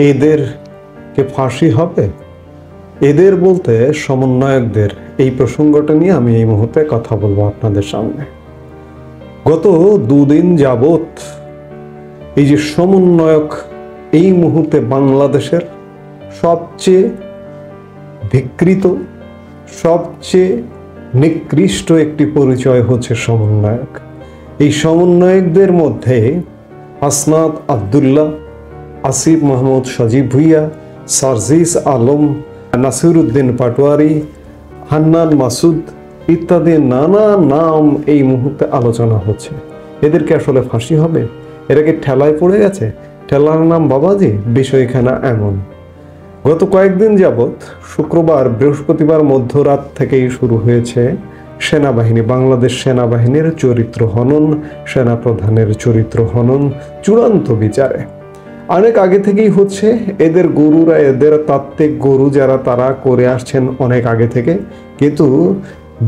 এদেরকে ফাঁসি হবে? এদের বলতে সমন্বয়কদের এই প্রসঙ্গটা নিয়ে আমি এই মুহূর্তে কথা বলবো আপনাদের সামনে। গত দুদিন যাবত এই যে সমন্বয়ক, এই মুহূর্তে বাংলাদেশের সবচেয়ে বিকৃত, সবচেয়ে নিকৃষ্ট একটি পরিচয় হচ্ছে সমন্বয়ক। এই সমন্বয়কদের মধ্যে হাসনাত আব্দুল্লাহ, আসিফ মাহমুদ সজীব ভুইয়া, সার্জিস আলম, নাসিরউদ্দিন পাটোয়ারি, হান্নান মাসুদ ইত্যাদি নানা নাম এই মুহূর্তে আলোচনা হচ্ছে। এদেরকে আসলে ফাঁসি হবে? এরা কি ঠেলায় পড়ে গেছে? ঠেলার নাম বাবাজি, বিষয়খানা এমন। গত কয়েকদিন যাবৎ শুক্রবার, বৃহস্পতিবার মধ্যরাত থেকেই শুরু হয়েছে সেনাবাহিনী, বাংলাদেশ সেনাবাহিনীর চরিত্র হনন, সেনাপ্রধানের চরিত্র হনন চূড়ান্ত বিচারে। অনেক আগে থেকেই হচ্ছে। এদের গরুরা, এদের তাত্ত্বিক গরু যারা, তারা করে আসছেন অনেক আগে থেকে। কিন্তু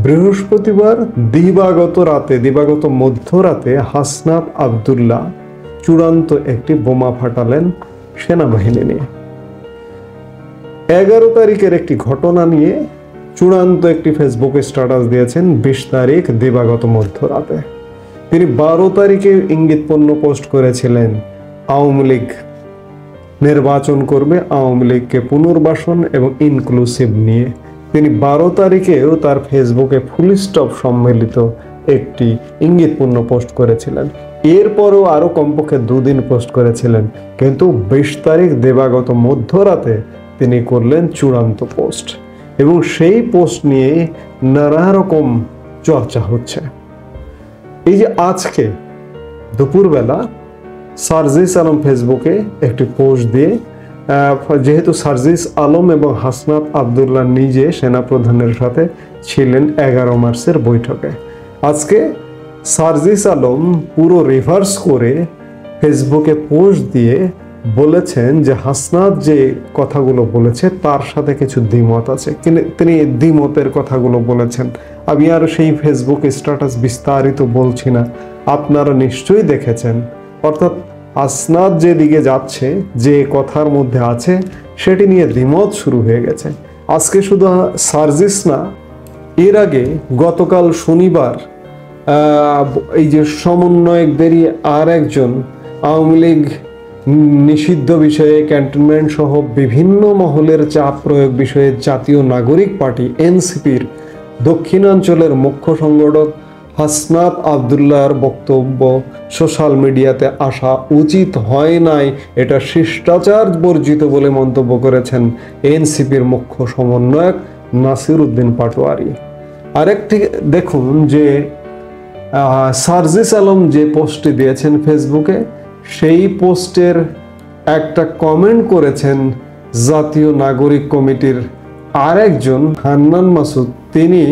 বৃহস্পতিবার দিবাগত মধ্যরাতে হাসনাত আব্দুল্লাহ চূড়ান্ত একটি বোমা ফাটালেন সেনাবাহিনী নিয়ে। 11 তারিখের একটি ঘটনা নিয়ে চূড়ান্ত একটি ফেসবুকে স্ট্যাটাস দিয়েছেন 20 তারিখ দিবাগত মধ্যরাতে। তিনি 12 তারিখে ইঙ্গিতপূর্ণ পোস্ট করেছিলেন আওয়ামী লীগ নির্বাচন করবে, আওয়ামী লীগকে পুনর্বাসন এবং ইনক্লুসিভ নিয়ে। তিনি 12 তারিখেও তার ফেসবুকে ফুল স্টপ সম্মিলিত একটি ইঙ্গিতপূর্ণ পোস্ট করেছিলেন। এরপরও আরও কমপক্ষে 2 দিন পোস্ট করেছিলেন, কিন্তু 20 তারিখ দিবাগত মধ্যরাতে তিনি করলেন চূড়ান্ত পোস্ট, এবং সেই পোস্ট নিয়ে নানা রকম চর্চা হচ্ছে। এই যে আজকে দুপুরবেলা সার্জিস আলম ফেসবুকে একটি পোস্ট দিয়ে, যেহেতু সার্জিস আলম এবং হাসনাত আব্দুল্লাহ নিজে সেনাপ্রধানের সাথে ছিলেন 11 মার্চের বৈঠকে, আজকে সার্জিস আলম পুরো রিভার্স করে ফেসবুকে পোস্ট দিয়ে বলেছেন যে হাসনাত যে কথাগুলো বলেছে তার সাথে কিছু দ্বিমত আছে। তিনি দ্বিমতের কথাগুলো বলেছেন। আমি আর সেই ফেসবুক স্ট্যাটাস বিস্তারিত বলছি না, আপনারা নিশ্চয়ই দেখেছেন। অর্থাৎ হাসনাত যেদিকে যাচ্ছে, যে কথার মধ্যে আছে, সেটি নিয়ে দ্বিমত শুরু হয়ে গেছে। আজকে শুধু সার্জিস না, এর আগে গতকাল শনিবার এই যে সমন্বয়কদেরই আর একজন আওয়ামী লীগ নিষিদ্ধ বিষয়ে, ক্যান্টনমেন্ট সহ বিভিন্ন মহলের চাপ প্রয়োগ বিষয়ে জাতীয় নাগরিক পার্টি এনসিপির দক্ষিণাঞ্চলের মুখ্য সংগঠক হাসনাত আব্দুল্লাহর বক্তব্য সোশ্যাল মিডিয়াতে আসা উচিত হয় নাই, এটা শিষ্টাচার বর্জিত বলে মন্তব্য করেছেন এনসিপির মুখ্য সমন্বয়ক নাসিরউদ্দিন পাটোয়ারি। আরেকটি দেখুন যে সার্জিস আলম যে পোস্টটি দিয়েছেন ফেসবুকে, সেই পোস্টের একটা কমেন্ট করেছেন জাতীয় নাগরিক কমিটির আরেকজন হান্নান মাসুদ। তিনি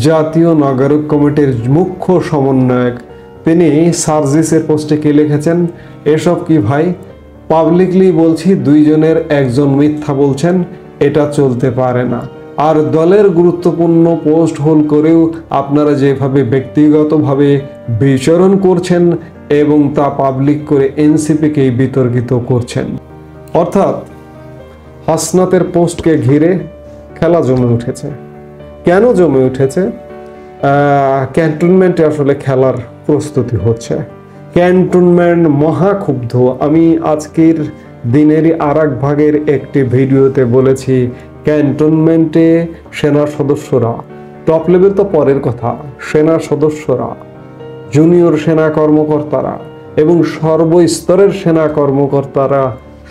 জাতীয় নাগরিক কমিটির মুখ্য সমন্বয়ক। তিনি সার্জিসের পোস্টে কি লিখেছেন, এসব কি ভাই, পাবলিকলি বলছি, 2 জনের একজন মিথ্যা বলছেন, এটা চলতে পারে না। আর দলের গুরুত্বপূর্ণ পোস্ট হোল করেও আপনারা যেভাবে ব্যক্তিগতভাবে বিচরণ করছেন এবং তা পাবলিক করে এনসিপিকে বিতর্কিত করছেন। অর্থাৎ হাসনাতের পোস্টকে ঘিরে খেলা জমে উঠেছে। কেন জমে উঠেছে? ক্যান্টনমেন্টে আসলে খেলার প্রস্তুতি হচ্ছে। ক্যান্টনমেন্ট মহাক্ষুব্ধ। আমি আজকের দিনেরই আরেক ভাগের একটি ভিডিওতে বলেছি, ক্যান্টনমেন্টে সেনা সদস্যরা, টপ লেভেল তো পরের কথা, সেনা সদস্যরা, জুনিয়র সেনা কর্মকর্তারা এবং সর্বস্তরের সেনা কর্মকর্তারা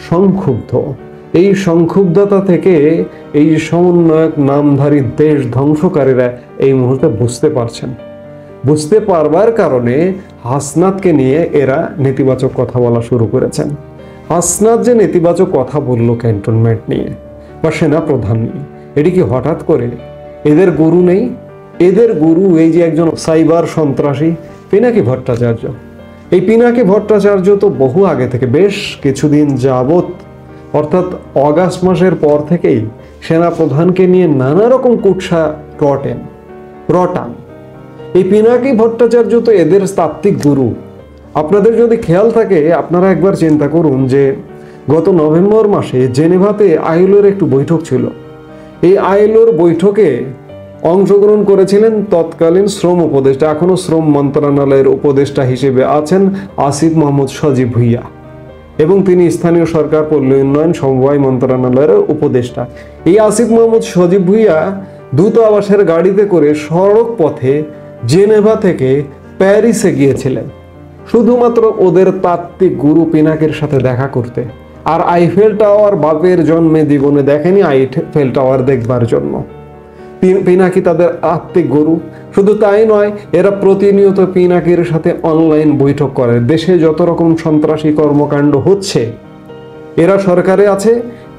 সংক্ষুব্ধ। এই সংক্ষুব্ধতা থেকে এই সমন্বয়ক নামধারী দেশ ধ্বংসকারীরা এই মুহূর্তে বুঝতে পারছেন। বুঝতে পারবার কারণে হাসনাতকে নিয়ে এরা নেতিবাচক কথা বলা শুরু করেছেন। হাসনাত যে নেতিবাচক কথা বলল ক্যান্টনমেন্ট নিয়ে বা সেনা প্রধান নিয়ে, এটি কি হঠাৎ করে? এদের গুরু নেই? এদের গুরু এই যে একজন সাইবার সন্ত্রাসী পিনাকি ভট্টাচার্য। এই পিনাকি ভট্টাচার্য তো বহু আগে থেকে, বেশ কিছুদিন যাবত, অর্থাৎ অগাস্ট মাসের পর থেকেই সেনা প্রধানকে নিয়ে নানা রকম কুৎসা রটান। এই পিনাকি ভট্টাচার্য তো এদের তাত্ত্বিক গুরু। আপনাদের যদি খেয়াল থাকে, আপনারা একবার চিন্তা করুন যে গত নভেম্বর মাসে জেনেভাতে আইএলওর একটু বৈঠক ছিল। এই আইএলওর বৈঠকে অংশগ্রহণ করেছিলেন তৎকালীন শ্রম উপদেষ্টা, এখনো শ্রম মন্ত্রণালয়ের উপদেষ্টা হিসেবে আছেন আসিফ মাহমুদ সজীব ভুইয়া, এবং তিনি স্থানীয় সরকার পল্লী উন্নয়ন সমবায় মন্ত্রণালয়ের উপদেষ্টা। এই আসিফ মাহমুদ সজীব ভুইয়া দূতাবাসের গাড়িতে করে সড়ক পথে জেনেভা থেকে প্যারিসে গিয়েছিলেন শুধুমাত্র ওদের তাত্ত্বিক গুরু পিনাকের সাথে দেখা করতে। আর আইফেল টাওয়ার বাপের জন্মে জীবনে দেখেনি, আইফেল টাওয়ার দেখবার জন্য। পিনাকি তাদের আত্মিক গুরু। শুধু তাই নয়, এরা প্রতিনিয়ত পিনাকির সাথে অনলাইন বৈঠক করে। দেশে যত রকম সন্ত্রাসী কর্মকাণ্ড হচ্ছে, এরা সরকারে আছে,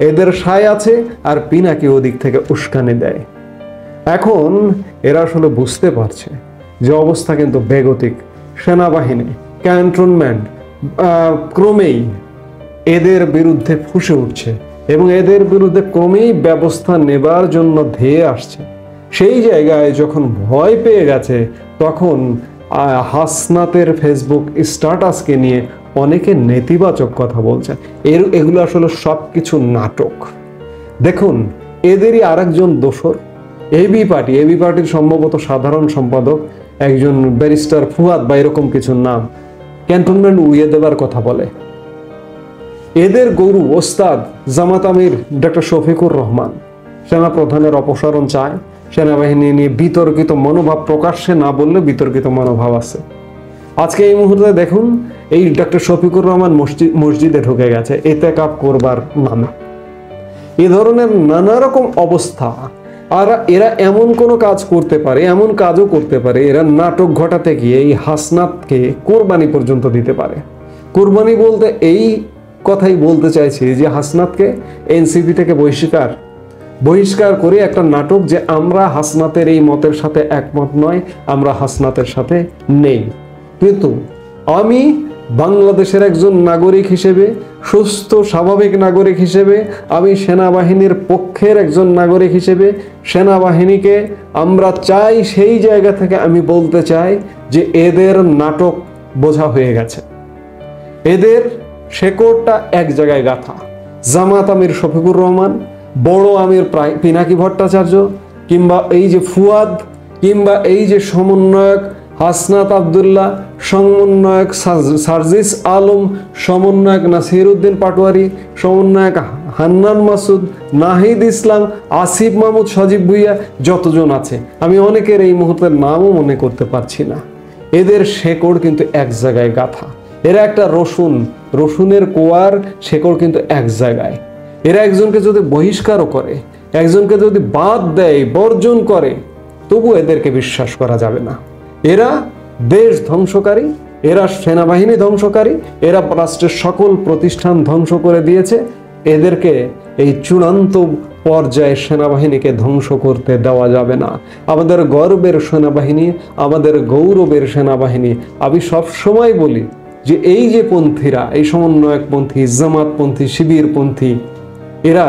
এদের সায় আছে, আর পিনাকি ওদিক থেকে উস্কানি দেয়। এখন এরা আসলে বুঝতে পারছে যে অবস্থা কিন্তু বেগতিক। সেনাবাহিনী, ক্যান্টনমেন্ট ক্রমেই এদের বিরুদ্ধে ফুঁসে উঠছে এবং এদের বিরুদ্ধে ক্রমেই ব্যবস্থা নেবার জন্য ধেয়ে আসছে। সেই জায়গায় যখন ভয় পেয়ে গেছে, তখন হাসনাতের ফেসবুক স্ট্যাটাসকে নিয়ে অনেকে নেতিবাচক কথা বলছে। এগুলো আসলে সব কিছু নাটক। দেখুন, এদেরই আরেকজন দোসর এবি পার্টির সম্ভবত সাধারণ সম্পাদক একজন ব্যারিস্টার ফুয়াদ বা এরকম কিছু নাম, ক্যান্টনমেন্ট উড়িয়ে দেবার কথা বলে। এদের গরু ওস্তাদ জামাত আমির ডক্টর শফিকুর রহমান সেনা প্রধানের অপসারণ চায়। সেনাবাহিনী নিয়ে বিতর্কিত মনোভাব, প্রকাশ্যে না বললে বিতর্কিত মনোভাব আছে। আজকে এই মুহূর্তে দেখুন, এই ডক্টর শফিকুর রহমান মসজিদে ঢুকে গেছে ইতিকাফ করবার নামে। এ ধরনের নানা রকম অবস্থা। আর এরা এমন কোনো কাজ করতে পারে, এমন কাজও করতে পারে, এরা নাটক ঘটাতে গিয়ে এই হাসনাতকে কোরবানি পর্যন্ত দিতে পারে। কোরবানি বলতে এই কথাই বলতে চাইছি যে হাসনাতকে এনসিপি থেকে বহিষ্কার করে একটা নাটক, যে আমরা হাসনাতের এই মতের সাথে একমত নয়, আমরা হাসনাতের সাথে নেই। কিন্তু আমি বাংলাদেশের একজন নাগরিক হিসেবে, সুস্থ স্বাভাবিক নাগরিক হিসেবে, আমি সেনাবাহিনীর পক্ষের একজন নাগরিক হিসেবে সেনাবাহিনীকে আমরা চাই, সেই জায়গা থেকে আমি বলতে চাই যে এদের নাটক বোঝা হয়ে গেছে। এদের শেকড়টা এক জায়গায় গাথা। জামাত আমির শফিকুর রহমান, বড় আমির পিনাকি ভট্টাচার্য, কিংবা এই যে ফুয়াদ, কিংবা এই যে সমন্বয়ক হাসনাত আবদুল্লাহ, সমন্বয়ক সার্জিস আলম, সমন্বয়ক নাসিরউদ্দিন পাটোয়ারি, সমন্বয়ক হান্নান মাসুদ, নাহিদ ইসলাম, আসিফ মাহমুদ সজীব ভুইয়া, যতজন আছে আমি অনেকের এই মুহূর্তের নামও মনে করতে পারছি না। এদের শেকড় কিন্তু এক জায়গায় গাথা। এরা একটা রসুনের কোয়ার শেকড় কিন্তু এক জায়গায়। এরা একজনকে যদি বহিষ্কারও করে, একজনকে যদি বাদ দেয়, বর্জন করে, তবু এদেরকে বিশ্বাস করা যাবে না। এরা দেশ ধ্বংসকারী, এরা সেনাবাহিনী ধ্বংসকারী, এরা রাষ্ট্রের সকল প্রতিষ্ঠান ধ্বংস করে দিয়েছে। এদেরকে এই চূড়ান্ত পর্যায়ে সেনাবাহিনীকে ধ্বংস করতে দেওয়া যাবে না। আমাদের গর্বের সেনাবাহিনী, আমাদের গৌরবের সেনাবাহিনী। আমি সব সময় বলি যে এই যে পন্থীরা, এই সমন্বয়কপন্থী, জামাতপন্থী, শিবিরপন্থী, এরা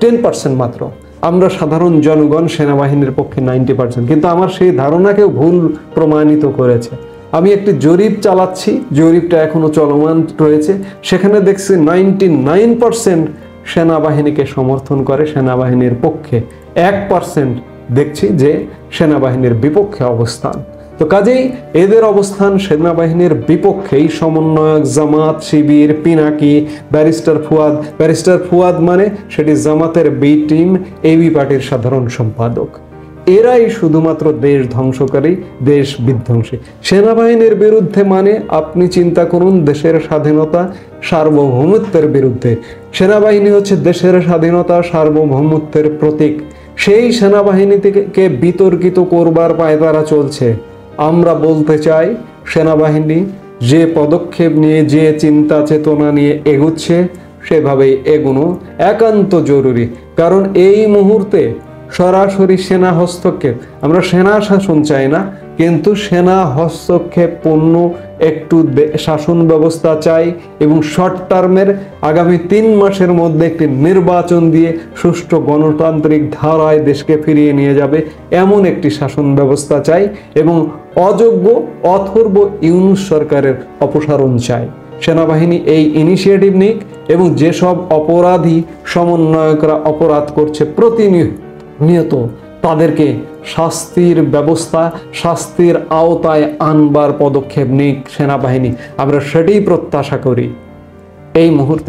10% মাত্র। আমরা সাধারণ জনগণ সেনাবাহিনীর পক্ষে 90%, কিন্তু আমার সেই ধারণাকেও ভুল প্রমাণিত করেছে। আমি একটি জরিপ চালাচ্ছি, জরিপটা এখনো চলমান রয়েছে। সেখানে দেখছি 99% সেনাবাহিনীকে সমর্থন করে, সেনাবাহিনীর পক্ষে। 1% দেখছি যে সেনাবাহিনীর বিপক্ষে অবস্থান। তো কাজেই এদের অবস্থান সেনাবাহিনীর বিপক্ষেই। সমন্বয়ক, জামাত, শিবির, পিনাকি, ব্যারিস্টার ফুয়াদ মানে সেটি জামাতের বি টিম, এবি পার্টির সাধারণ সম্পাদক। এরাই শুধুমাত্র দেশ ধ্বংসকারী, দেশ বিধ্বংসী। সেনাবাহিনীর বিরুদ্ধে মানে আপনি চিন্তা করুন, দেশের স্বাধীনতা, সার্বভৌমত্বের বিরুদ্ধে। সেনাবাহিনী হচ্ছে দেশের স্বাধীনতা, সার্বভৌমত্বের প্রতীক। সেই সেনাবাহিনী থেকে বিতর্কিত করবার পায়তারা চলছে। আমরা বলতে চাই, সেনাবাহিনী যে পদক্ষেপ নিয়ে, যে চিন্তা চেতনা নিয়ে এগুচ্ছে, সেভাবেই এগুনো একান্ত জরুরি। কারণ এই মুহূর্তে সরাসরি সেনা হস্তক্ষেপ, আমরা সেনা শাসন চাই না, কিন্তু সেনা হস্তক্ষেপ পূর্ণ একটু শাসন ব্যবস্থা চাই, এবং শর্ট টার্মের আগামী 3 মাসের মধ্যে একটি নির্বাচন দিয়ে সুষ্ঠু গণতান্ত্রিক ধারায় দেশকে ফিরিয়ে নিয়ে যাবে এমন একটি শাসন ব্যবস্থা চাই, এবং অযোগ্য অথর্ব ইউনূস সরকারের অপসারণ চাই। সেনাবাহিনী এই ইনিশিয়েটিভ নিক এবং যেসব অপরাধী সমন্বয়করা অপরাধ করছে প্রতিনিয়ত তাদেরকে শাস্তির ব্যবস্থা, শাস্তির আওতায় আনবার পদক্ষেপ নিক সেনাবাহিনী। আমরা সেটাই প্রত্যাশা করি। এই মুহূর্তে